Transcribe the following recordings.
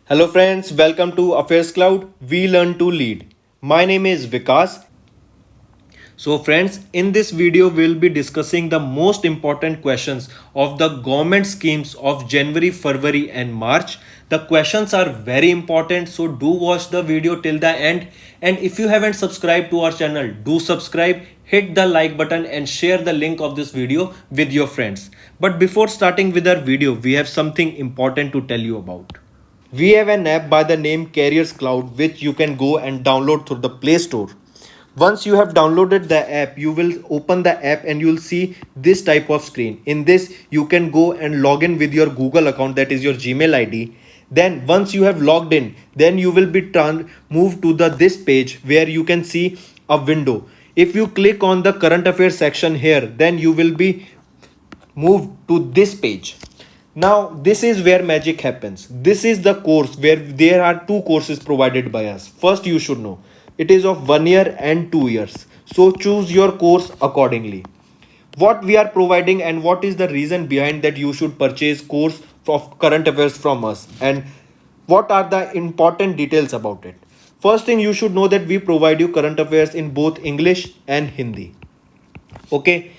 Hello friends, welcome to Affairs Cloud. We learn to lead. My name is Vikas. So friends, in this video we'll be discussing the most important questions of the government schemes of January, February and March. The questions are very important, so do watch the video till the end. And if you haven't subscribed to our channel, do subscribe, hit the like button and share the link of this video with your friends. But before starting with our video, we have something important to tell you about. We have an app by the name Carriers Cloud which you can go and download through the Play Store. Once you have downloaded the app, you will open the app and you will see this type of screen. In this, you can go and log in with your Google account, that is your Gmail ID. Then once you have logged in, then you will be moved to this page where you can see a window. If you click on the current affairs section here, then you will be moved to this page. Now this is where magic happens. This is the course where there are two courses provided by us. First, you should know it is of 1 year and 2 years, so choose your course accordingly. What we are providing and what is the reason behind that you should purchase course of current affairs from us, and what are the important details about it. First thing, you should know that we provide you current affairs in both English and Hindi. Okay.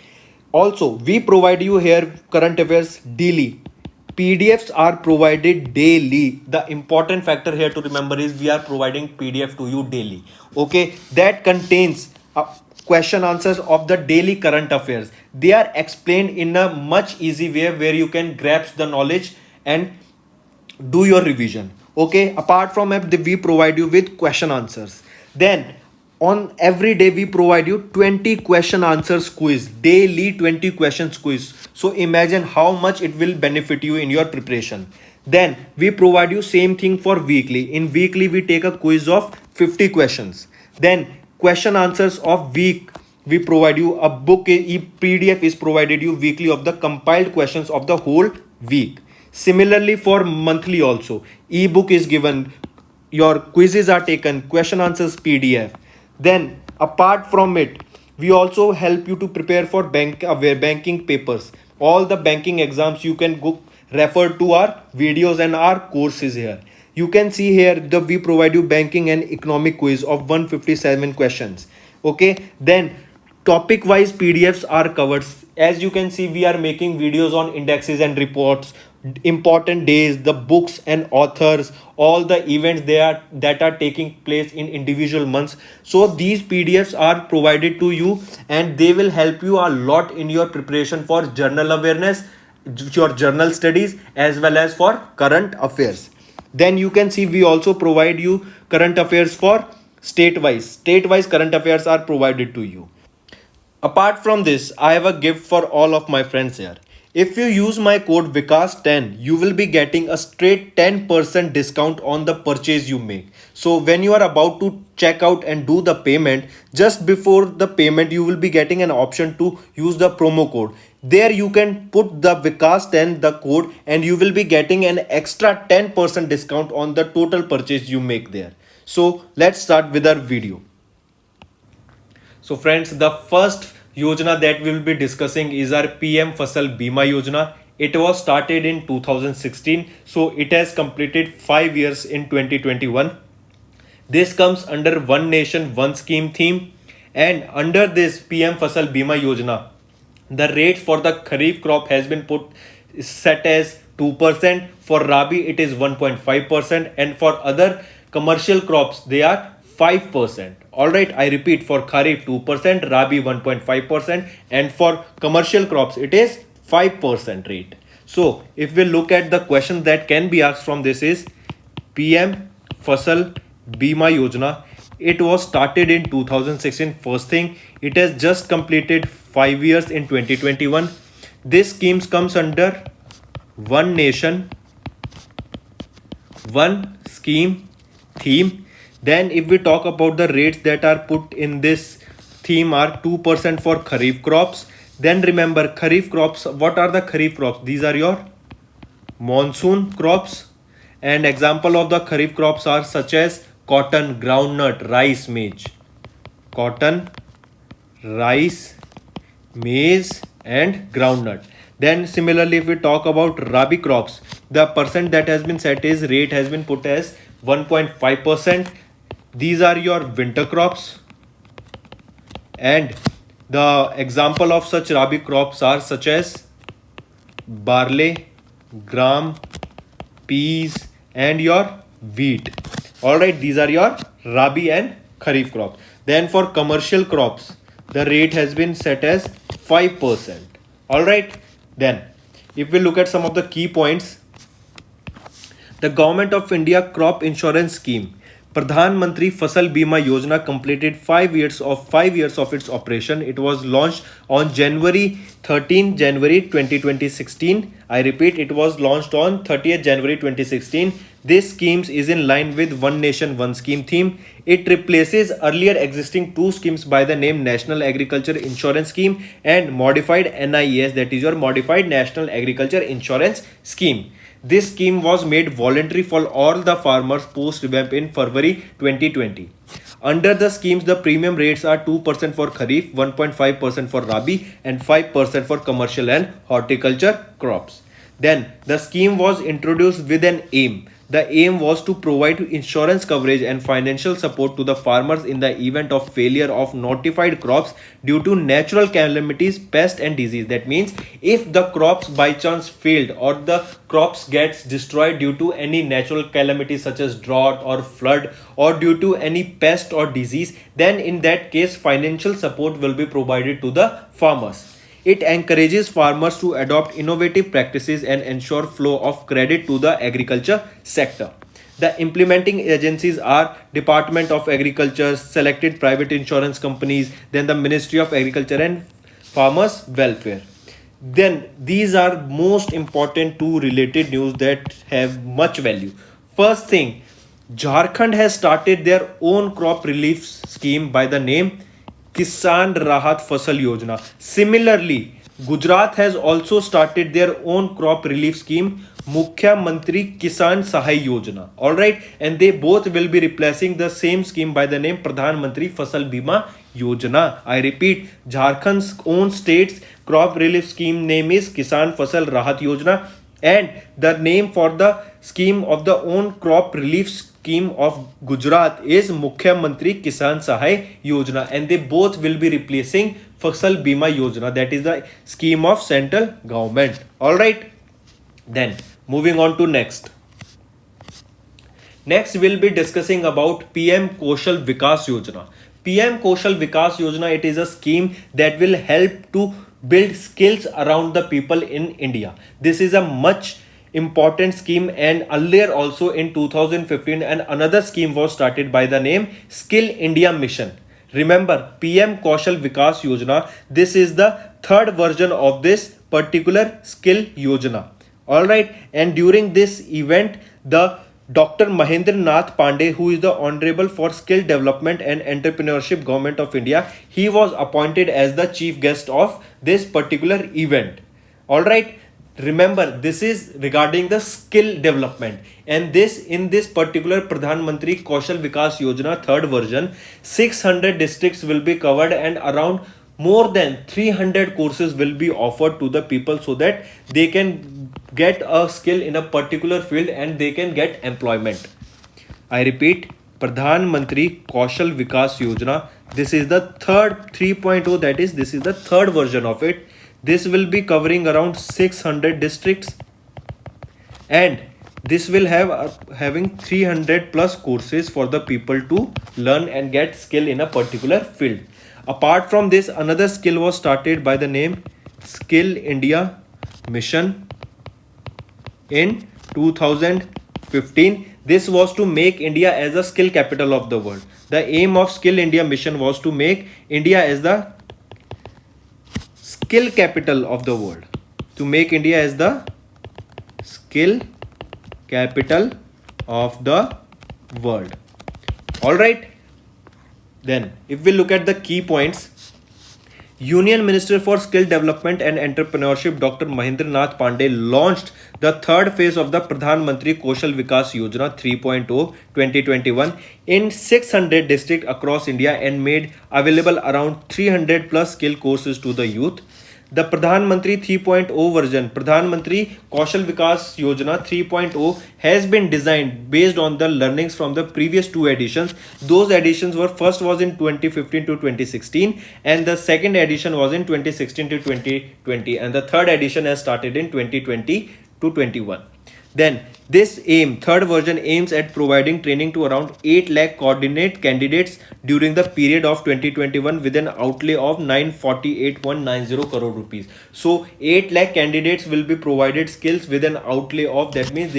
Also, we provide you here current affairs daily. PDFs are provided daily. The important factor here to remember is we are providing PDF to you daily. Okay, that contains question answers of the daily current affairs. They are explained in a much easy way where you can grasp the knowledge and do your revision. Okay, apart from app, we provide you with question answers. Then on every day we provide you 20 question answers quiz, daily 20 questions quiz. So imagine how much it will benefit you in your preparation. Then we provide you same thing for weekly. In weekly we take a quiz of 50 questions. Then question answers of week, we provide you a book, a PDF is provided you weekly of the compiled questions of the whole week. Similarly for monthly also, ebook is given, your quizzes are taken, question answers PDF. Then apart from it, we also help you to prepare for banking papers. All the banking exams you can go refer to our videos and our courses here. You can see here that we provide you banking and economic quiz of 157 questions. Okay, then topic wise PDFs are covered. As you can see, we are making videos on indexes and reports, important days, the books and authors, all the events that are taking place in individual months. So these PDFs are provided to you and they will help you a lot in your preparation for journal awareness, your journal studies, as well as for current affairs. Then you can see we also provide you current affairs for state wise current affairs are provided to you. Apart from this, I have a gift for all of my friends here. If you use my code Vikas10, you will be getting a straight 10% discount on the purchase you make. So when you are about to check out and do the payment, just before the payment, you will be getting an option to use the promo code. There you can put the Vikas10, the code, and you will be getting an extra 10% discount on the total purchase you make there. So let's start with our video. So friends, the first Yojana that we will be discussing is our PM Fasal Bima Yojana. It was started in 2016, so it has completed 5 years in 2021. This comes under One Nation One Scheme theme, and under this PM Fasal Bima Yojana, the rates for the Kharif crop has been set as 2%. For Rabi it is 1.5%, and for other commercial crops they are 5%. Alright, I repeat, for Kharif 2%, Rabi 1.5%, and for commercial crops it is 5% rate. So if we look at the question that can be asked from this is PM Fasal Bima Yojana. It was started in 2016. First thing, it has just completed 5 years in 2021. This scheme comes under One Nation One Scheme theme. Then if we talk about the rates that are put in this theme are 2% for Kharif crops. Then remember, Kharif crops, what are the Kharif crops? These are your monsoon crops, and example of the Kharif crops are such as cotton, groundnut, rice, maize. Cotton, rice, maize and groundnut. Then similarly, if we talk about Rabi crops, the percent that has been set is rate has been put as 1.5%. These are your winter crops, and the example of such Rabi crops are such as barley, gram, peas, and your wheat. All right, these are your Rabi and Kharif crops. Then for commercial crops, the rate has been set as 5%. All right, then if we look at some of the key points, the Government of India Crop Insurance Scheme, Pradhan Mantri Fasal Bima Yojana, completed 5 years of its operation. It was launched on January 2016. I repeat, it was launched on 30th January 2016. This scheme is in line with One Nation One Scheme theme. It replaces earlier existing two schemes by the name National Agriculture Insurance Scheme and Modified NIS, that is your Modified National Agriculture Insurance Scheme. This scheme was made voluntary for all the farmers post revamp in February 2020. Under the schemes, the premium rates are 2% for Kharif, 1.5% for Rabi, and 5% for commercial and horticulture crops. Then, the scheme was introduced with an aim. The aim was to provide insurance coverage and financial support to the farmers in the event of failure of notified crops due to natural calamities, pest and disease. That means if the crops by chance failed or the crops gets destroyed due to any natural calamity such as drought or flood or due to any pest or disease, then in that case financial support will be provided to the farmers. It encourages farmers to adopt innovative practices and ensure flow of credit to the agriculture sector. The implementing agencies are Department of Agriculture, selected private insurance companies, then the Ministry of Agriculture and Farmers Welfare. Then these are most important two related news that have much value. First thing, Jharkhand has started their own crop relief scheme by the name Kisan Rahat Fasal Yojana. Similarly, Gujarat has also started their own crop relief scheme, Mukhya Mantri Kisan Sahay Yojana. Alright, and they both will be replacing the same scheme by the name Pradhan Mantri Fasal Bima Yojana. I repeat, Jharkhand's own state's crop relief scheme name is Kisan Fasal Rahat Yojana, and the name for the scheme of the own crop relief scheme of Gujarat is Mukhya Mantri Kisan Sahay Yojana, and they both will be replacing Fasal Bima Yojana, that is the scheme of central government. All right, then moving on to next. Next, we'll be discussing about PM Kaushal Vikas Yojana. PM Kaushal Vikas Yojana, it is a scheme that will help to build skills around the people in India. This is a much important scheme, and earlier also in 2015 and another scheme was started by the name Skill India Mission. Remember, PM Kaushal Vikas Yojana, this is the third version of this particular skill Yojana. Alright, and during this event, the Dr. Mahendra Nath Pandey, who is the Honorable for Skill Development and Entrepreneurship Government of India, he was appointed as the chief guest of this particular event. Alright, remember, this is regarding the skill development, and this in this particular Pradhan Mantri Kaushal Vikas Yojana third version, 600 districts will be covered and around more than 300 courses will be offered to the people so that they can get a skill in a particular field and they can get employment. I repeat, Pradhan Mantri Kaushal Vikas Yojana, this is the third 3.0, that is, this is the third version of it. This will be covering around 600 districts, and this will have having 300 plus courses for the people to learn and get skill in a particular field. Apart from this, another skill was started by the name Skill India Mission in 2015. This was to make India as a skill capital of the world. The aim of Skill India Mission was to make India as the skill capital of the world. To make India as the skill capital of the world. Alright. Then, if we look at the key points, Union Minister for Skill Development and Entrepreneurship Dr. Mahendra Nath Pandey launched the third phase of the Pradhan Mantri Kaushal Vikas Yojana 3.0 2021 in 600 districts across India and made available around 300 plus skill courses to the youth. The Pradhan Mantri 3.0 version, Pradhan Mantri Kaushal Vikas Yojana 3.0 has been designed based on the learnings from the previous two editions. Those editions were, first was in 2015 to 2016 and the second edition was in 2016 to 2020 and the third edition has started in 2020 to 21. Then this third version aims at providing training to around 8 lakh coordinate candidates during the period of 2021 with an outlay of 948.90 crore rupees. So 8 lakh candidates will be provided skills with an outlay of, that means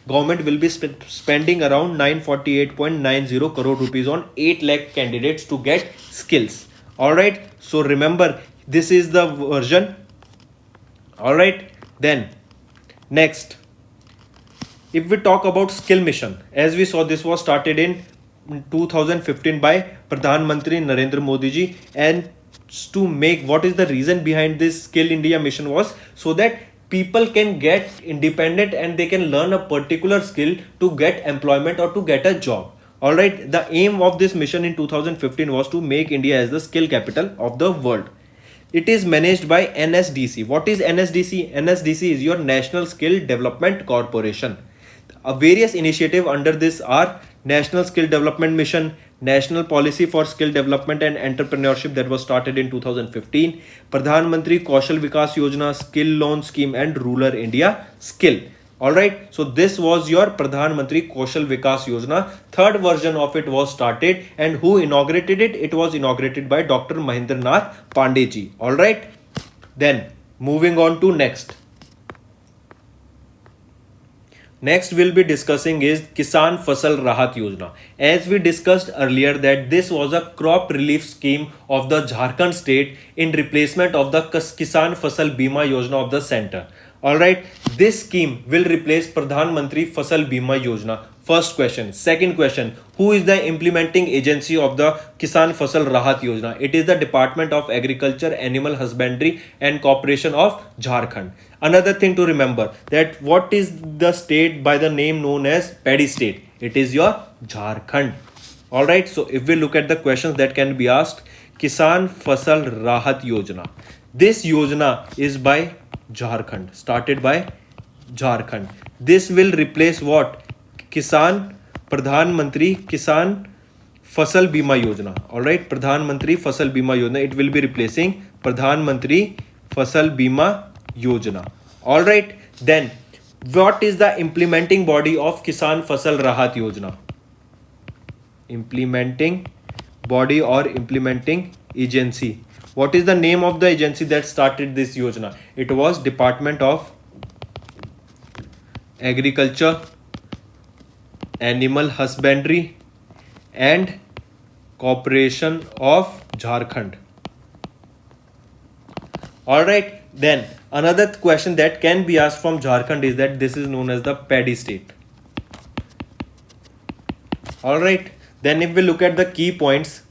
government will be spending around 948.90 crore rupees on 8 lakh candidates to get skills. Alright, so remember this is the version. Alright, then next, if we talk about skill mission, as we saw, this was started in 2015 by Pradhan Mantri Narendra Modi ji, and to make, what is the reason behind this Skill India mission was so that people can get independent and they can learn a particular skill to get employment or to get a job. Alright, the aim of this mission in 2015 was to make India as the skill capital of the world. It is managed by NSDC. What is NSDC? NSDC is your National Skill Development Corporation. Various initiatives under this are National Skill Development Mission, National Policy for Skill Development and Entrepreneurship that was started in 2015, Pradhan Mantri Kaushal Vikas Yojana, Skill Loan Scheme and Rural India Skill. Alright, so this was your Pradhan Mantri Kaushal Vikas Yojana. Third version of it was started, and who inaugurated it? It was inaugurated by Dr. Mahendra Nath Pandey ji. Alright, then moving on to next. Next we'll be discussing is Kisan Fasal Rahat Yojana. As we discussed earlier that this was a crop relief scheme of the Jharkhand state in replacement of the Kisan Fasal Bima Yojana of the center. Alright, this scheme will replace Pradhan Mantri Fasal Bima Yojana. First question. Second question, who is the implementing agency of the Kisan Fasal Rahat Yojana? It is the Department of Agriculture, Animal Husbandry and Corporation of Jharkhand. Another thing to remember, that what is the state by the name known as paddy state? It is your Jharkhand. Alright, so if we look at the questions that can be asked, Kisan Fasal Rahat Yojana. This Yojana is by Jharkhand, started by Jharkhand. This will replace what? Pradhan Mantri Kisan Fasal Bima Yojana. Alright, Pradhan Mantri Fasal Bima Yojana. It will be replacing Pradhan Mantri Fasal Bima Yojana. Alright, then what is the implementing body of Kisan Fasal Rahat Yojana? Implementing body or implementing agency. What is the name of the agency that started this Yojana? It was Department of Agriculture, Animal Husbandry and Corporation of Jharkhand. Alright, then another question that can be asked from Jharkhand is that this is known as the paddy state. Alright, then if we look at the key points,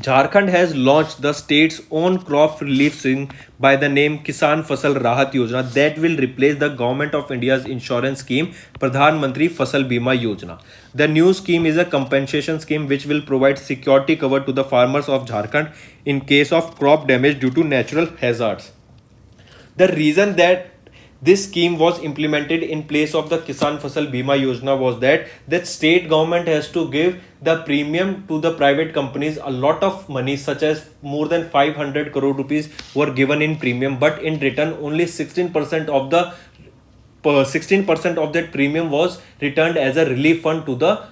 Jharkhand has launched the state's own crop relief scheme by the name Kisan Fasal Rahat Yojana that will replace the Government of India's insurance scheme Pradhan Mantri Fasal Bima Yojana. The new scheme is a compensation scheme which will provide security cover to the farmers of Jharkhand in case of crop damage due to natural hazards. The reason that this scheme was implemented in place of the Kisan Fasal Bima Yojana was that state government has to give the premium to the private companies. A lot of money, such as more than 500 crore rupees were given in premium, but in return only 16% of the 16% of that premium was returned as a relief fund to the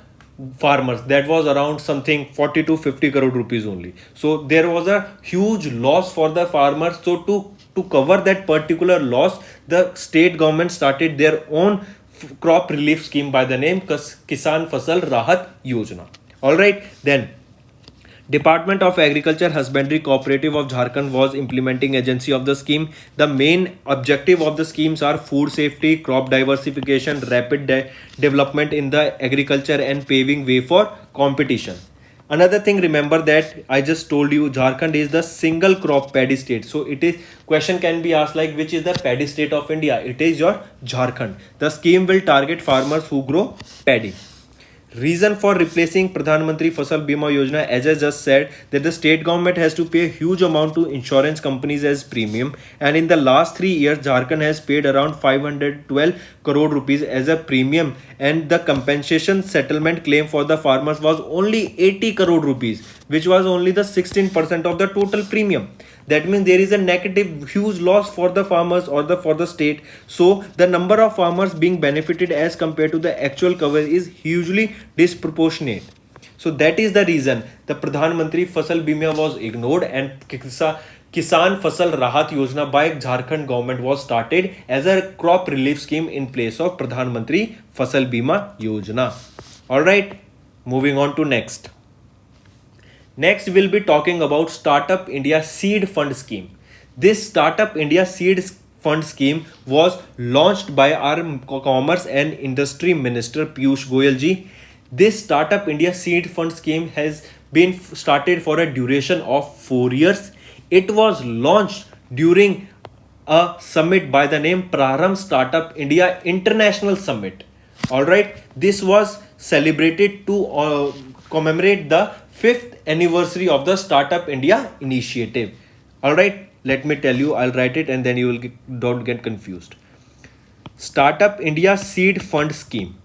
farmers. That was around something 40 to 50 crore rupees only. So there was a huge loss for the farmers. So to cover that particular loss, the state government started their own crop relief scheme by the name Kisan Fasal Rahat Yojana. Alright, then Department of Agriculture Husbandry Cooperative of Jharkhand was implementing agency of the scheme. The main objective of the schemes are food safety, crop diversification, rapid development in the agriculture and paving way for competition. Another thing, remember that I just told you Jharkhand is the single crop paddy state. So it is, question can be asked like, which is the paddy state of India? It is your Jharkhand. The scheme will target farmers who grow paddy. Reason for replacing Pradhan Mantri Fasal Bima Yojana, as I just said, that the state government has to pay a huge amount to insurance companies as premium, and in the last 3 years, Jharkhand has paid around 512 crore rupees as a premium, and the compensation settlement claim for the farmers was only 80 crore rupees, which was only the 16% of the total premium. That means there is a negative huge loss for the farmers or the for the state. So the number of farmers being benefited as compared to the actual cover is hugely disproportionate. So that is the reason the Pradhan Mantri Fasal Bima was ignored, and Kisan Fasal Rahat Yojana by Jharkhand government was started as a crop relief scheme in place of Pradhan Mantri Fasal Bima Yojana. Alright, moving on to next. Next, we'll be talking about Startup India Seed Fund Scheme. This Startup India Seed Fund Scheme was launched by our Commerce and Industry Minister Piyush Goyal ji. This Startup India Seed Fund Scheme has been started for a duration of 4 years. It was launched during a summit by the name Prarambh Startup India International Summit. Alright, this was celebrated to commemorate the 5th anniversary of the Startup India initiative. Alright, let me tell you, I'll write it and then you will don't get confused. Startup India Seed Fund Scheme.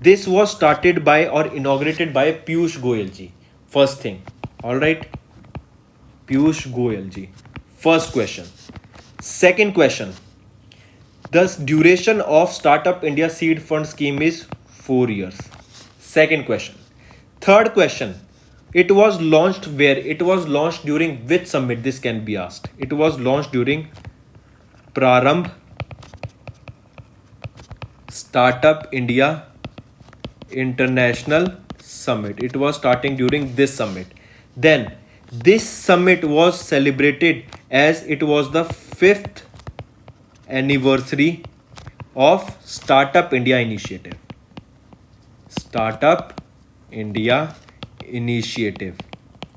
This was started by or inaugurated by Piyush Goyal ji. First thing. Alright, Piyush Goyal ji. First question. Second question. The duration of Startup India Seed Fund Scheme is 4 years. Second question. Third question. It was launched where? It was launched during which summit? This can be asked. It was launched during Prarambh Startup India International Summit. It was starting during this summit. Then this summit was celebrated as it was the 5th anniversary of Startup India initiative. Startup India initiative.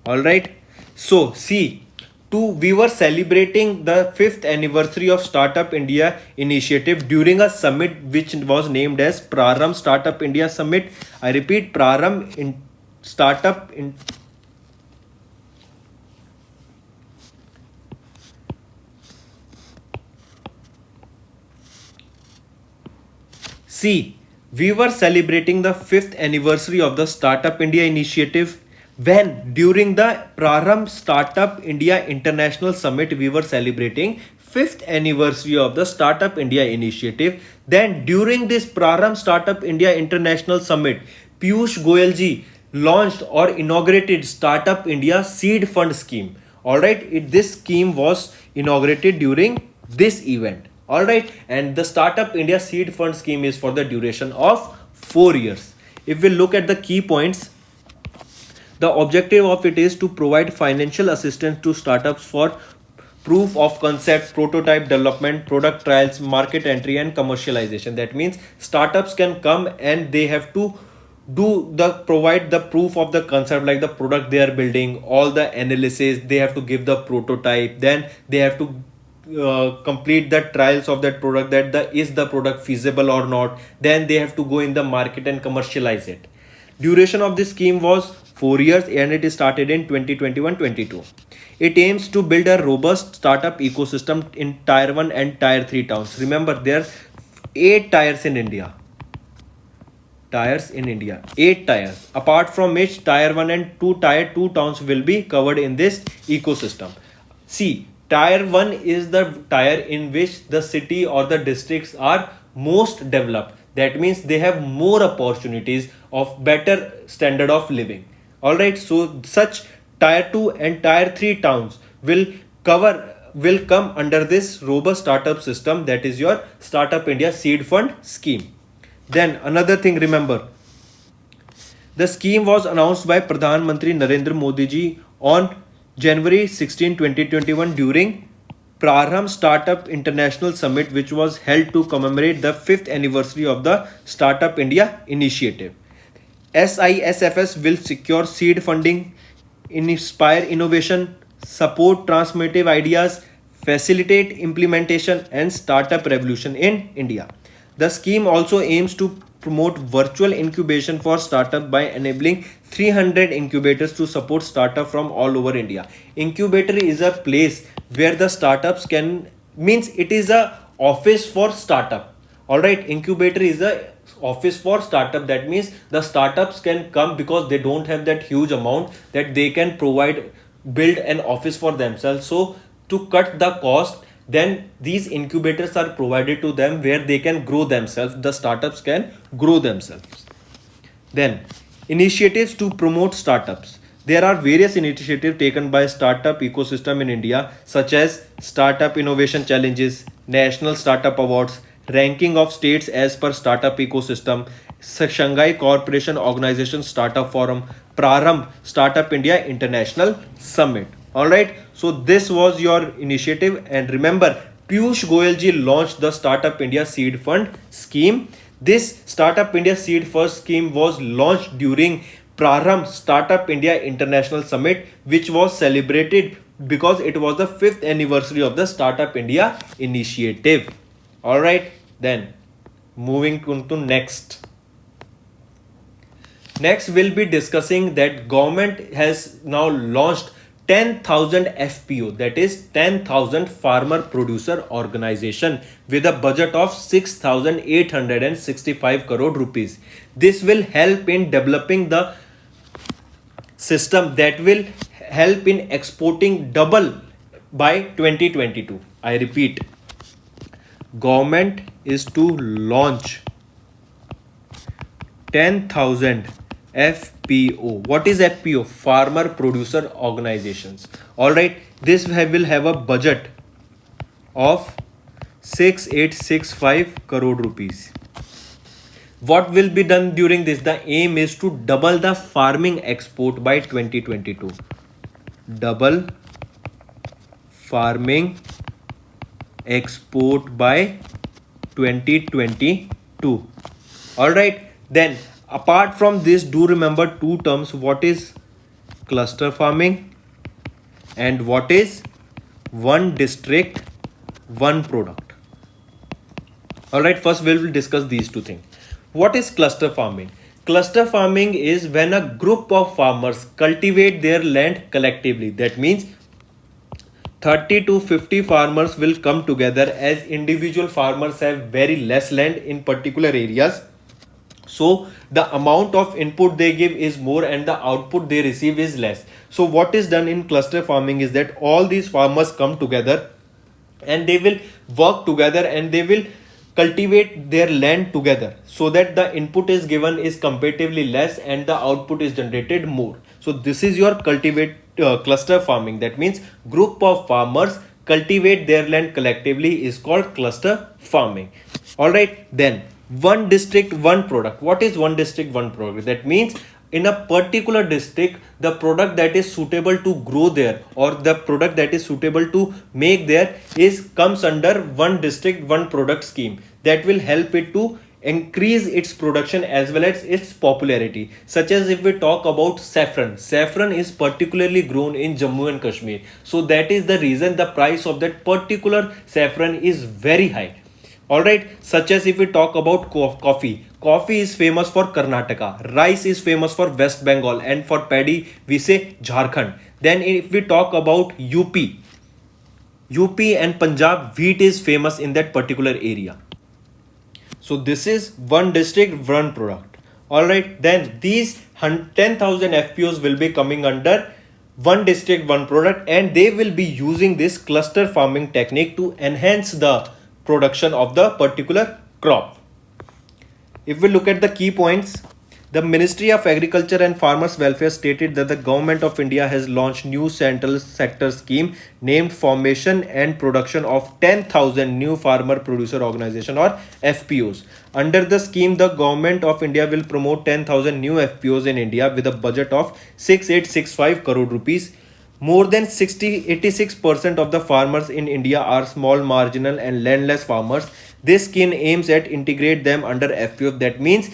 All right, so see, we were celebrating the 5th anniversary of Startup India initiative during a summit which was named as Prarambh Startup India Summit. I repeat, Prarambh in Startup in See, we were celebrating the 5th anniversary of the Startup India initiative when during the Prarambh Startup India International Summit we were celebrating 5th anniversary of the Startup India initiative. Then during this Prarambh Startup India International Summit, Piyush Goyal ji launched or inaugurated Startup India Seed Fund Scheme. Alright, this scheme was inaugurated during this event. Alright, and the Startup India Seed Fund Scheme is for the duration of 4 years. If we look at the key points, the objective of it is to provide financial assistance to startups for proof of concept, prototype development, product trials, market entry and commercialization. That means startups can come and they have to provide the proof of the concept, like the product they are building, all the analysis, they have to give the prototype, then they have to complete the trials of that product, that is the product feasible or not, then they have to go in the market and commercialize it. Duration of this scheme was 4 years and it started in 2021-22. It aims to build a robust startup ecosystem in tier 1 and tier 3 towns. Remember, there are 8 tiers in India. 8 tiers, apart from which tier 1 and tier 2 towns will be covered in this ecosystem. See, tier 1 is the tier in which the city or the districts are most developed. That means they have more opportunities of better standard of living. Alright, so such tier 2 and tier 3 towns will come under this robust startup system, that is your Startup India Seed Fund Scheme. Then another thing, remember, the scheme was announced by Pradhan Mantri Narendra Modi ji on January 16, 2021 during Prarambh Startup International Summit, which was held to commemorate the 5th anniversary of the Startup India initiative. SISFS will secure seed funding, inspire innovation, support transformative ideas, facilitate implementation and startup revolution in India. The scheme also aims to promote virtual incubation for startup by enabling 300 incubators to support startup from all over India. Incubator is a place where the startups can, means it is a office for startup. All right, incubator is a office for startup. That means the startups can come because they don't have that huge amount that they can provide, build an office for themselves. So to cut the cost, then these incubators are provided to them where they can grow themselves, the startups can grow themselves. Then initiatives to promote startups. There are various initiatives taken by startup ecosystem in India, such as Startup Innovation Challenges, National Startup Awards, ranking of states as per startup ecosystem, Shanghai Cooperation Organization Startup Forum, Prarambh Startup India International Summit. All right, so this was your initiative, and remember, Piyush Goyal ji launched the Startup India Seed Fund scheme. This Startup India Seed First scheme was launched during Prarambh Startup India International Summit, which was celebrated because it was the 5th anniversary of the Startup India initiative. All right, then moving to next. Next, we'll be discussing that government has now launched 10,000 FPO, that is 10,000 farmer producer organization, with a budget of 6,865 crore rupees. This will help in developing the system that will help in exporting double by 2022. I repeat, government is to launch 10,000 FPO. What is FPO? Farmer Producer Organizations. Alright, this will have a budget of 6,865 crore rupees. What will be done during this? The aim is to double the farming export by 2022. Double farming export by 2022. Alright, then apart from this, do remember two terms. What is cluster farming and what is one district, one product? Alright, first we will discuss these two things. What is cluster farming? Cluster farming is when a group of farmers cultivate their land collectively. That means 30 to 50 farmers will come together, as individual farmers have very less land in particular areas. So the amount of input they give is more and the output they receive is less. So what is done in cluster farming is that all these farmers come together and they will work together and they will cultivate their land together, so that the input is given is comparatively less and the output is generated more. So this is your cluster farming. That means group of farmers cultivate their land collectively is called cluster farming. All right, then one district, one product. What is one district, one product? That means in a particular district, the product that is suitable to grow there or the product that is suitable to make there is comes under one district, one product scheme that will help it to increase its production as well as its popularity. Such as if we talk about saffron. Saffron is particularly grown in Jammu and Kashmir. So that is the reason the price of that particular saffron is very high. Alright, such as if we talk about coffee. Coffee is famous for Karnataka. Rice is famous for West Bengal, and for paddy we say Jharkhand. Then if we talk about UP and Punjab, wheat is famous in that particular area. So this is one district, one product. Alright, then these 10,000 FPOs will be coming under one district, one product, and they will be using this cluster farming technique to enhance the production of the particular crop. If we look at the key points, the Ministry of Agriculture and Farmers Welfare stated that the Government of India has launched new central sector scheme named Formation and Production of 10,000 new farmer producer organization or FPOs. Under the scheme, the Government of India will promote 10,000 new FPOs in India with a budget of 6,865 crore rupees. More than 86% of the farmers in India are small, marginal and landless farmers. This scheme aims at integrate them under FPO. That means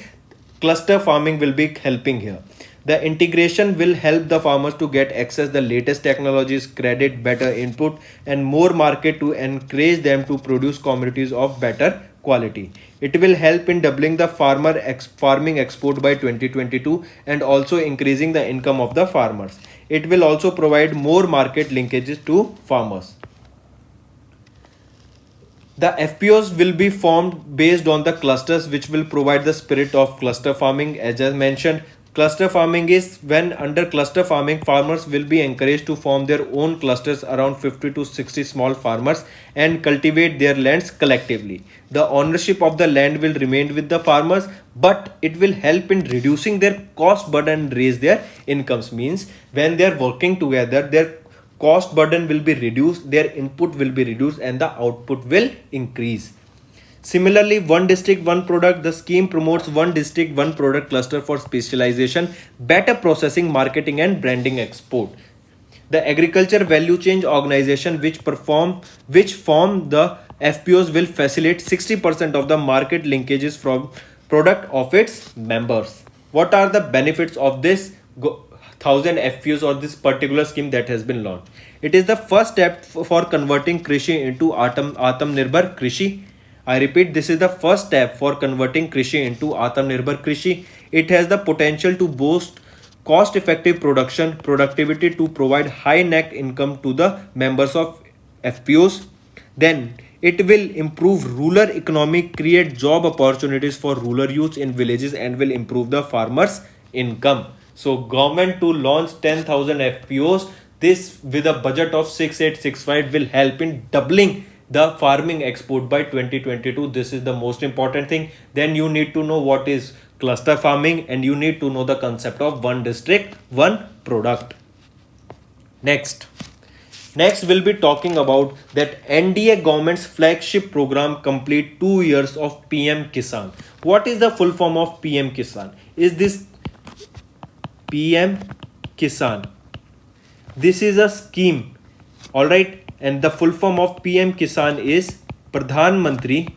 cluster farming will be helping here. The integration will help the farmers to get access the latest technologies, credit, better input and more market to encourage them to produce commodities of better quality. It will help in doubling the farming export by 2022 and also increasing the income of the farmers. It will also provide more market linkages to farmers. The FPOs will be formed based on the clusters, which will provide the spirit of cluster farming. As I mentioned, cluster farming is when under cluster farming, farmers will be encouraged to form their own clusters around 50 to 60 small farmers and cultivate their lands collectively. The ownership of the land will remain with the farmers, but it will help in reducing their cost burden and raise their incomes. Means when they are working together, their cost burden will be reduced, their input will be reduced, and the output will increase. Similarly, one district, one product, the scheme promotes one district, one product cluster for specialization, better processing, marketing, and branding export. The agriculture value chain organization which form the FPOs will facilitate 60% of the market linkages from product of its members. What are the benefits of this 1000 FPOs or this particular scheme that has been launched? It is the first step for converting Krishi into Atmanirbhar Krishi. I repeat, this is the first step for converting Krishi into Atmanirbhar Krishi. It has the potential to boost cost-effective productivity to provide high net income to the members of FPOs. Then it will improve rural economy, create job opportunities for rural youth in villages, and will improve the farmers' income. So government to launch 10,000 FPOs, this with a budget of 6865 will help in doubling the farming export by 2022. This is the most important thing. Then you need to know what is cluster farming, and you need to know the concept of one district, one product. Next we'll be talking about that NDA government's flagship program complete 2 years of PM Kisan. What is the full form of PM Kisan? Is this PM Kisan? This is a scheme, all right, and the full form of PM Kisan is Pradhan Mantri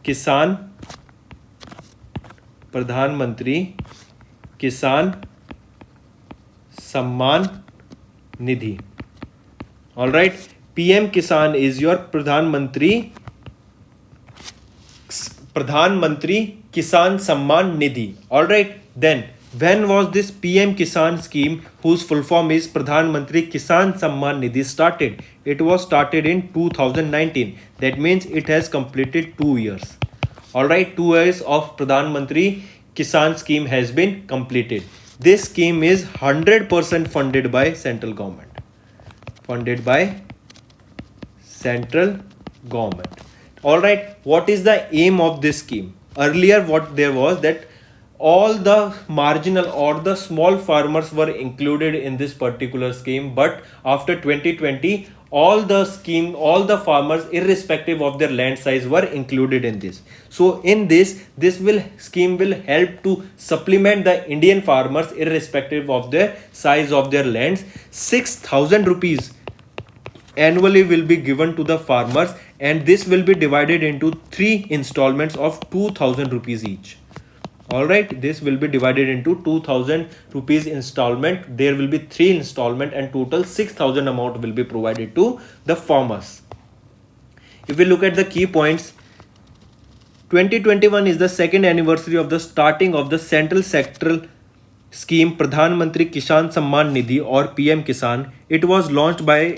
Kisan Samman Nidhi. All right, PM Kisan is your Pradhan Mantri Kisan Samman Nidhi. All right, then when was this PM Kisan scheme, whose full form is Pradhan Mantri Kisan Samman Nidhi, started? It was started in 2019. That means it has completed 2 years. All right, 2 years of Pradhan Mantri Kisan scheme has been completed. This scheme is 100% funded by central government. All right, what is the aim of this scheme? Earlier what there was that all the marginal or the small farmers were included in this particular scheme, but after 2020 all the farmers irrespective of their land size were included in this. So in this scheme will help to supplement the Indian farmers irrespective of their size of their lands. 6,000 rupees annually will be given to the farmers, and this will be divided into 3 installments of 2,000 rupees each. All right, this will be divided into 2,000 rupees installment. There will be 3 installment, and total 6,000 amount will be provided to the farmers. If we look at the key points, 2021 is the second anniversary of the starting of the central sectoral scheme Pradhan Mantri Kisan Samman Nidhi or PM Kisan. It was launched by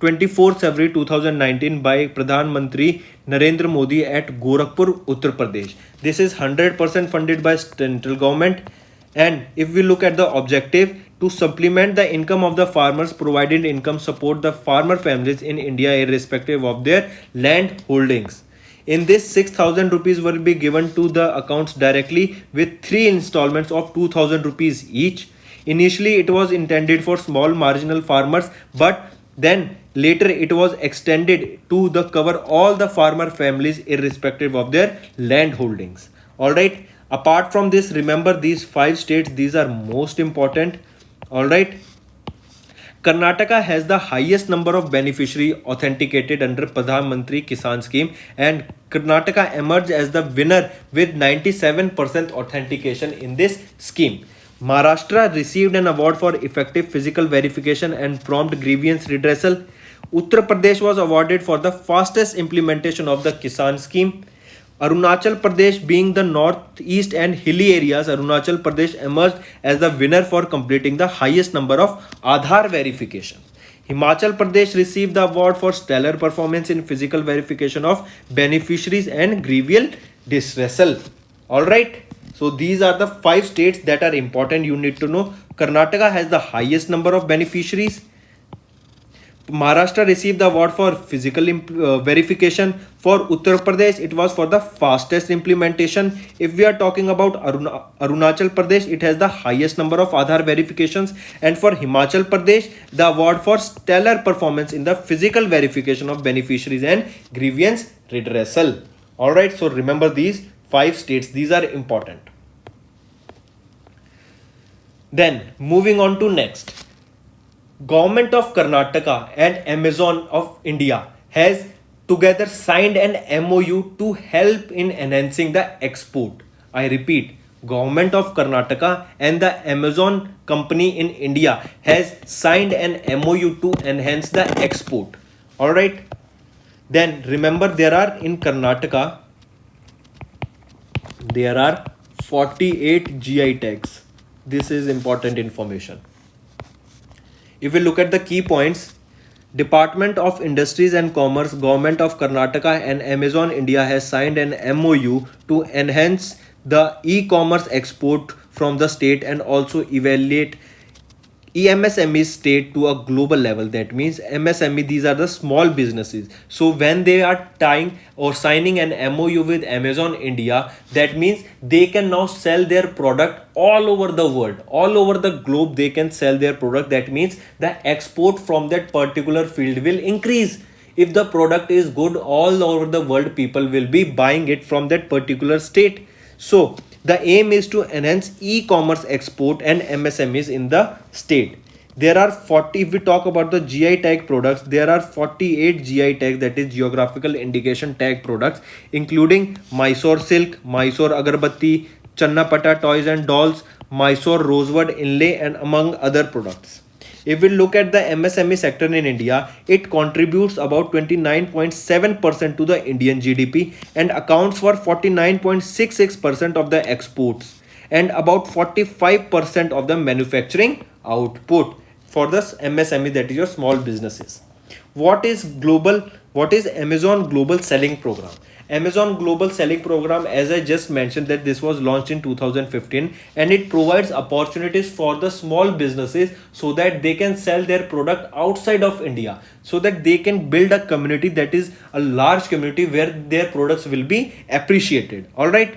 24th February 2019 by Pradhan Mantri Narendra Modi at Gorakhpur, Uttar Pradesh. This is 100% funded by central government. And if we look at the objective, to supplement the income of the farmers, provided income support the farmer families in India irrespective of their land holdings. In this, 6,000 rupees will be given to the accounts directly with 3 installments of 2,000 rupees each. Initially, it was intended for small marginal farmers, but then later it was extended to the cover all the farmer families irrespective of their land holdings. All right. Apart from this, remember these 5 states, these are most important. All right. Karnataka has the highest number of beneficiary authenticated under Pradhan Mantri Kisan scheme, and Karnataka emerged as the winner with 97% authentication in this scheme. Maharashtra received an award for effective physical verification and prompt grievance redressal. Uttar Pradesh was awarded for the fastest implementation of the Kisan scheme. Arunachal Pradesh, being the northeast and hilly areas, Arunachal Pradesh emerged as the winner for completing the highest number of Aadhaar verification. Himachal Pradesh received the award for stellar performance in physical verification of beneficiaries and grievous dismissal. Alright, so these are the 5 states that are important you need to know. Karnataka has the highest number of beneficiaries. Maharashtra received the award for physical verification. For Uttar Pradesh, it was for the fastest implementation. If we are talking about Arunachal Pradesh, it has the highest number of Aadhaar verifications. And for Himachal Pradesh, the award for stellar performance in the physical verification of beneficiaries and grievance redressal. Alright, so remember these 5 states. These are important. Then, moving on to next. Government of Karnataka and Amazon of India has together signed an MOU to help in enhancing the export. I repeat, Government of Karnataka and the Amazon company in India has signed an MOU to enhance the export. Alright. Then remember there are in Karnataka, there are 48 GI tags. This is important information. If we look at the key points, Department of Industries and Commerce, Government of Karnataka and Amazon India has signed an MOU to enhance the e-commerce export from the state and also evaluate MSME state to a global level. That means MSME, these are the small businesses. So when they are tying or signing an MOU with Amazon India, that means they can now sell their product all over the world, all over the globe. They can sell their product. That means the export from that particular field will increase. If the product is good, all over the world people will be buying it from that particular state. So the aim is to enhance e-commerce export and MSMEs in the state. There are 40, if we talk about the GI tag products, there are 48 GI tags, that is geographical indication tag products, including Mysore silk, Mysore agarbatti, Channapata toys and dolls, Mysore rosewood inlay, and among other products. If we look at the MSME sector in India, it contributes about 29.7% to the Indian GDP and accounts for 49.66% of the exports and about 45% of the manufacturing output for this MSME, that is your small businesses. What is Amazon Global Selling Program? Amazon Global Selling Program, as I just mentioned, that this was launched in 2015 and it provides opportunities for the small businesses so that they can sell their product outside of India, so that they can build a community, that is a large community where their products will be appreciated. All right.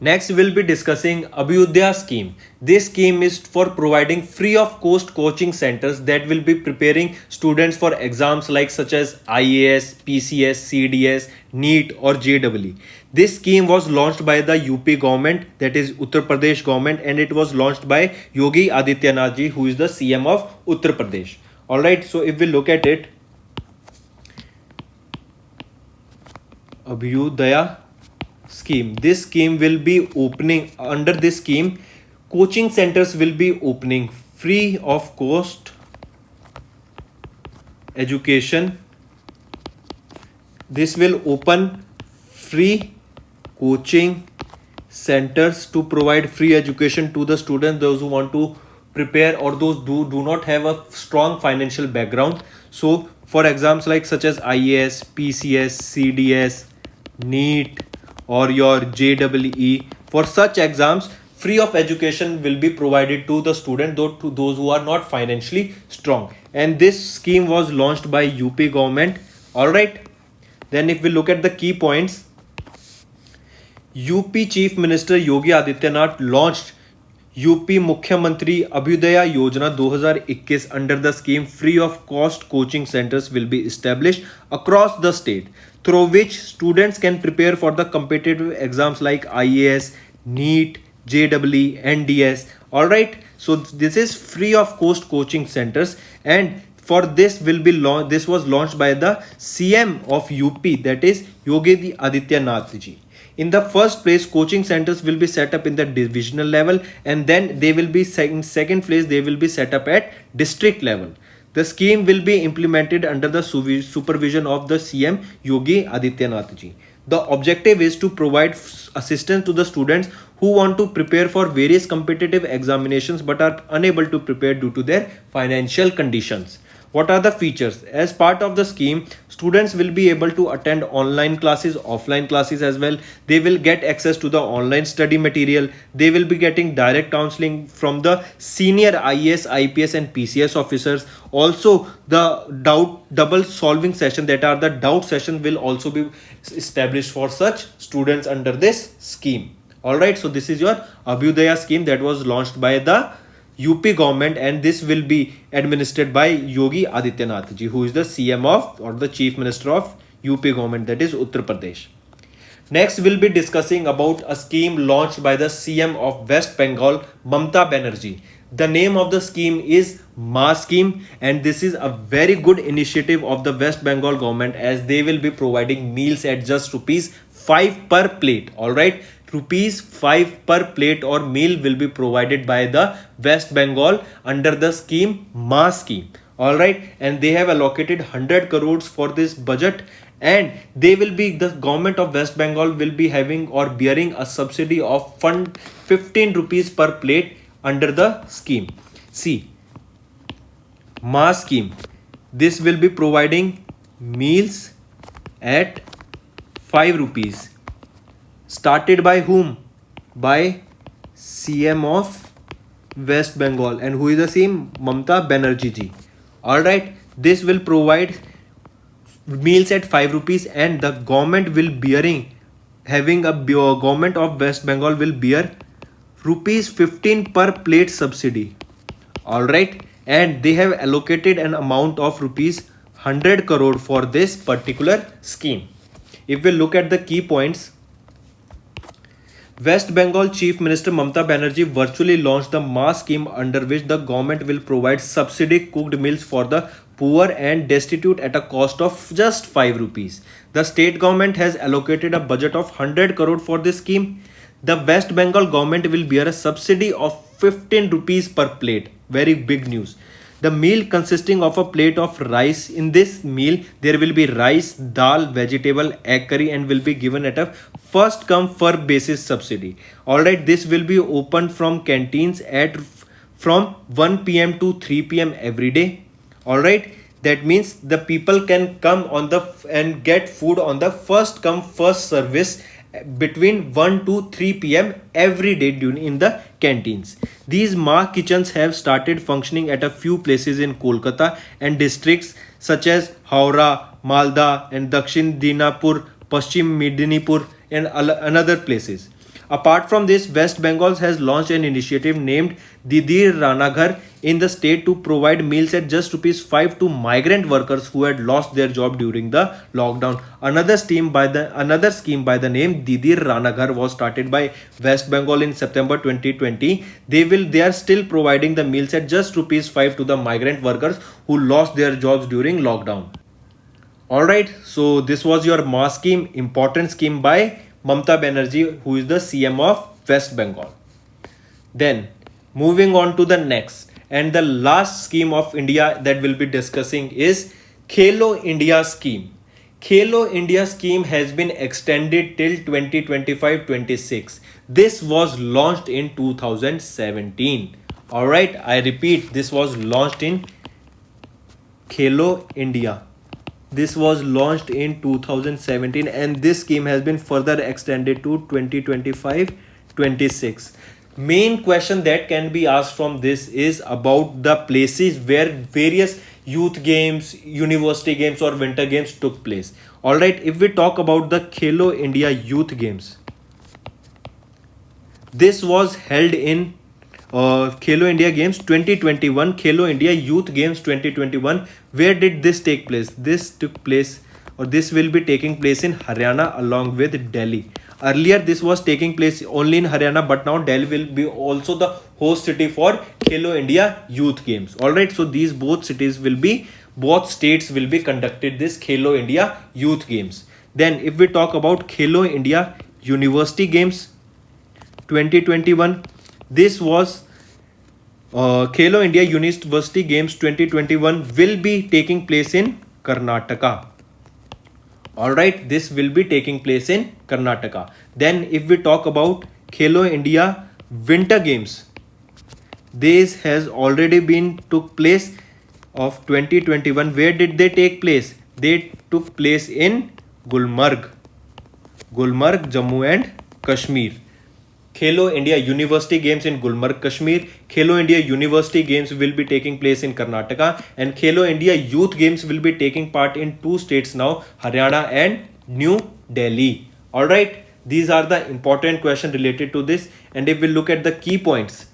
Next, we'll be discussing Abhyudaya scheme. This scheme is for providing free of cost coaching centers that will be preparing students for exams like such as IAS, PCS, CDS, NEET or JEE. This scheme was launched by the UP government, that is Uttar Pradesh government, and it was launched by Yogi Adityanath ji, who is the CM of Uttar Pradesh. Alright, so if we look at it, Abhyudaya scheme. This scheme will be opening, under this scheme, coaching centers will be opening free of cost education. This will open free coaching centers to provide free education to the students, those who want to prepare or those who do not have a strong financial background. So for exams like such as IAS, PCS, CDS, NEET or your JEE, for such exams free of education will be provided to the student, though to those who are not financially strong, and this scheme was launched by UP government. All right, then if we look at the key points, UP Chief Minister Yogi Adityanath launched UP Mukhyamantri Abhyudaya Yojana 2021. Under the scheme, free of cost coaching centers will be established across the state, through which students can prepare for the competitive exams like IAS, NEET, JEE, NDS. Alright, so this is free of cost coaching centers, and for this will be launched, this was launched by the CM of UP, that is Yogi Adityanath ji. In the first place, coaching centers will be set up in the divisional level, and then they will be in second place they will be set up at district level. The scheme will be implemented under the supervision of the CM Yogi Adityanath ji. The objective is to provide assistance to the students who want to prepare for various competitive examinations but are unable to prepare due to their financial conditions. What are the features? As part of the scheme, students will be able to attend online classes, offline classes as well. They will get access to the online study material. They will be getting direct counseling from the senior IAS, IPS and PCS officers. Also, the double solving session, that are the doubt session, will also be established for such students under this scheme. All right, so this is your Abhyudaya scheme that was launched by the UP government, and this will be administered by Yogi Adityanath ji, who is the CM of, or the Chief Minister of UP government, that is Uttar Pradesh. Next, we'll be discussing about a scheme launched by the CM of West Bengal, Mamata Banerjee. The name of the scheme is Ma scheme, and this is a very good initiative of the West Bengal government, as they will be providing meals at just rupees 5 per plate. All right, rupees 5 per plate or meal will be provided by the West Bengal under the scheme Ma scheme. All right, and they have allocated 100 crores for this budget, and they will be, the government of West Bengal will be having or bearing a subsidy of fund 15 rupees per plate under the scheme. See, Ma scheme, this will be providing meals at 5 rupees. Started by whom? By CM of West Bengal, and who is the same? Mamata Banerjee ji. All right, this will provide meals at 5 rupees, and the government will bearing, having a government of West Bengal will bear rupees 15 per plate subsidy. All right, and they have allocated an amount of rupees 100 crore for this particular scheme. If we look at the key points, West Bengal Chief Minister Mamata Banerjee virtually launched the Ma scheme, under which the government will provide subsidy cooked meals for the poor and destitute at a cost of just 5 rupees. The state government has allocated a budget of 100 crore for this scheme. The West Bengal government will bear a subsidy of 15 rupees per plate. Very big news. The meal consisting of a plate of rice. In this meal, there will be rice, dal, vegetable, egg curry, and will be given at a first come first basis subsidy. Alright, this will be opened from canteens at from 1 p.m. to 3 p.m. every day. Alright, that means the people can come on the and get food on the first come first service between 1 to 3 p.m. every day in the canteens. These Ma kitchens have started functioning at a few places in Kolkata and districts such as Howrah, Malda and Dakshin Dinapur, Paschim Medinipur and another places. Apart from this, West Bengal has launched an initiative named Didi Ranaghar in the state to provide meals at just rupees 5 to migrant workers who had lost their job during the lockdown. Another scheme by the name Didi Ranaghar was started by West Bengal in September 2020. They are still providing the meals at just rupees 5 to the migrant workers who lost their jobs during lockdown. Alright, so this was your Ma scheme, important scheme by Mamata Banerjee, who is the CM of West Bengal. Then, moving on to the next and the last scheme of India that we'll be discussing is Khelo India scheme. Khelo India scheme has been extended till 2025-26. This was launched in 2017. Alright, I repeat, this was launched in Khelo India. This was launched in 2017, and this scheme has been further extended to 2025-26. Main question that can be asked from this is about the places where various youth games, university games or winter games took place. Alright, if we talk about the Khelo India Youth Games, this was held in Khelo India Games 2021, Khelo India Youth Games 2021. Where did this take place? This took place, or this will be taking place in Haryana along with Delhi. Earlier this was taking place only in Haryana, but now Delhi will be also the host city for Khelo India Youth Games. Alright, so these both states will be conducted this Khelo India Youth Games. Then if we talk about Khelo India University Games 2021, this was Khelo India University Games 2021 will be taking place in Karnataka. Alright, this will be taking place in Karnataka. Then if we talk about Khelo India Winter Games, this has already been took place of 2021. Where did they take place? They took place in Gulmarg, Jammu and Kashmir. Khelo India University Games in Gulmarg, Kashmir. Khelo India University Games will be taking place in Karnataka, and Khelo India Youth Games will be taking part in two states now, Haryana and New Delhi. Alright, these are the important questions related to this. And if we look at the key points,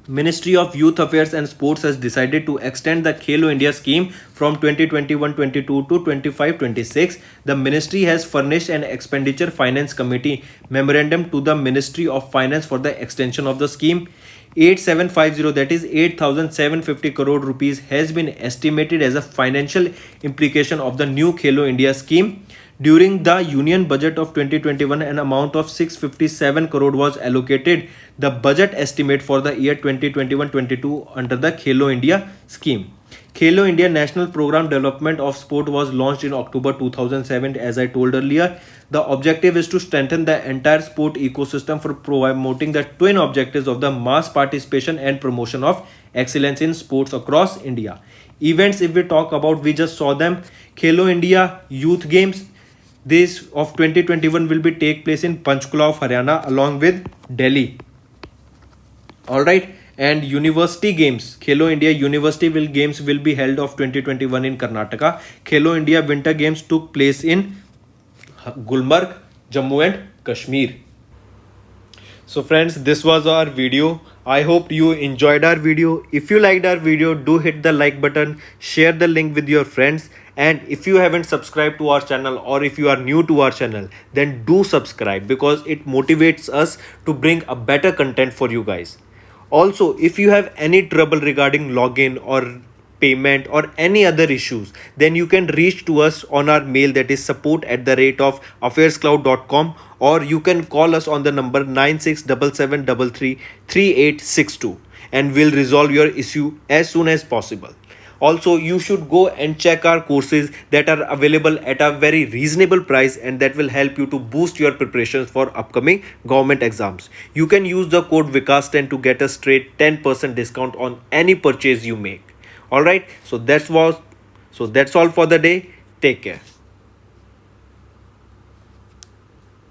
Ministry of Youth Affairs and Sports has decided to extend the Khelo India scheme from 2021-22 to 25-26. The ministry has furnished an expenditure finance committee memorandum to the Ministry of Finance for the extension of the scheme. 8750, that is 8,750 crore rupees, has been estimated as a financial implication of the new Khelo India scheme. During the Union Budget of 2021, an amount of 657 crore was allocated. The budget estimate for the year 2021-22 under the Khelo India scheme. Khelo India National Program Development of Sport was launched in October 2007, as I told earlier. The objective is to strengthen the entire sport ecosystem for promoting the twin objectives of the mass participation and promotion of excellence in sports across India. Events, if we talk about, we just saw them. Khelo India Youth Games, this of 2021 will be take place in Panchkula of Haryana along with Delhi. Alright, and University Games, Khelo India University Games will be held of 2021 in Karnataka. Khelo India Winter Games took place in Gulmarg, Jammu and Kashmir. So friends, this was our video. I hope you enjoyed our video. If you liked our video, do hit the like button, share the link with your friends, and if you haven't subscribed to our channel, or if you are new to our channel, then do subscribe, because it motivates us to bring a better content for you guys. Also, if you have any trouble regarding login or payment or any other issues, then you can reach to us on our mail, that is support@affairscloud.com, or you can call us on the number 9677333862, and we'll resolve your issue as soon as possible. Also, you should go and check our courses that are available at a very reasonable price, and that will help you to boost your preparations for upcoming government exams. You can use the code Vikas10 to get a straight 10% discount on any purchase you make. Alright, so that's all for the day. Take care.